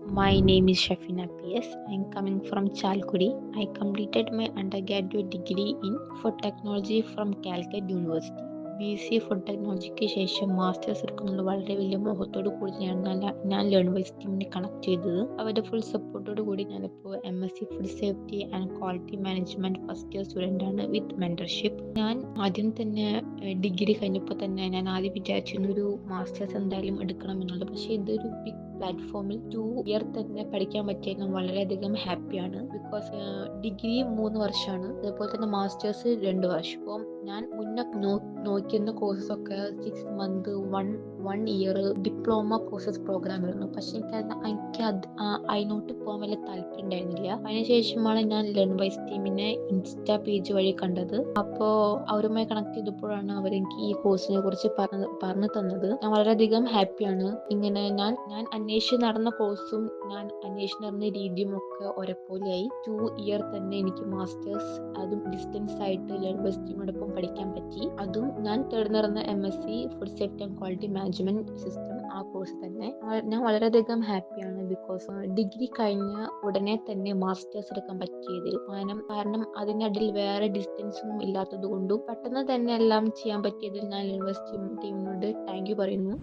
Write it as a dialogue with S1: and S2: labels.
S1: My name is Shafina PS. I am coming from Chalkudi. I completed my undergraduate degree in food technology from Calicut University. BC food ടെക്നോളജിക്ക് ശേഷം masters എടുക്കുന്നുള്ള വളരെ വലിയ മോഹത്തോടു കൂടി ഞാൻ Learnwise ടീമിനെ connect ചെയ്തത്. അവരുടെ ഫുൾ സപ്പോർട്ടോടു കൂടി ഞാനിപ്പോൾ MSc food safety and quality management first year student ആണ് വിത്ത് മെന്റർഷിപ്പ്. ഞാൻ ആദ്യം തന്നെ ഡിഗ്രി കഴിഞ്ഞപ്പോൾ തന്നെ ഞാൻ ആദ്യം വിചാരിച്ചിരുന്നു ഒരു മാസ്റ്റേഴ്സ് എന്തായാലും എടുക്കണം എന്നുള്ളത്. പക്ഷേ ഇതൊരു ബിഗ് പ്ലാറ്റ്ഫോമിൽ 2 ഇയർ തന്നെ പഠിക്കാൻ പറ്റിയത് ഞാൻ വളരെയധികം ഹാപ്പിയാണ്. ബിക്കോസ് ഡിഗ്രി 3 വർഷമാണ്, അതുപോലെ തന്നെ മാസ്റ്റേഴ്സ് 2 വർഷം. അപ്പം ഞാൻ മുന്നേ നോക്കിയിരുന്ന കോഴ്സസ് ഒക്കെ 6 month 1 year diploma courses programme ആയിരുന്നു. പക്ഷെ എനിക്ക് അതിനോട്ട് പോകാൻ വലിയ താല്പര്യം ഉണ്ടായിരുന്നില്ല. അതിനുശേഷമാണ് ഞാൻ ലേൺവൈസ് ടീമിനെ ഇൻസ്റ്റാ പേജ് വഴി കണ്ടത്. അപ്പോൾ അവരുമായി കണക്ട് ചെയ്തപ്പോഴാണ് അവരെനിക്ക് ഈ കോഴ്സിനെ കുറിച്ച് പറഞ്ഞു തന്നത്. ഞാൻ വളരെയധികം ഹാപ്പിയാണ്. ഇങ്ങനെ ഞാൻ അന്വേഷിച്ച് നടന്ന കോഴ്സും ഞാൻ അന്വേഷിച്ച് നടന്ന രീതിയും ഒക്കെ ഒരേപോലെയായി. 2 ഇയർ തന്നെ എനിക്ക് മാസ്റ്റേഴ്സ്, അതും ഡിസ്റ്റൻസ് ആയിട്ട് ലേൺവൈസ് ടീമോടൊപ്പം പഠിക്കാൻ പറ്റി. അതും ഞാൻ തേർന്നിരുന്ന MSc food safety and quality management system, ആ കോഴ്സ് തന്നെ. ഞാൻ വളരെയധികം ഹാപ്പിയാണ്. ബിക്കോസ് ഡിഗ്രി കഴിഞ്ഞ ഉടനെ തന്നെ മാസ്റ്റേഴ്സ് എടുക്കാൻ പറ്റിയതിൽ. കാരണം അതിനിടയിൽ വേറെ ഡിസ്റ്റൻസ് ഒന്നും ഇല്ലാത്തത് കൊണ്ടും പെട്ടെന്ന് തന്നെ എല്ലാം ചെയ്യാൻ പറ്റിയതിൽ ഞാൻ യൂണിവേഴ്സിറ്റി ടീമിനോട് താങ്ക് യു പറയുന്നു.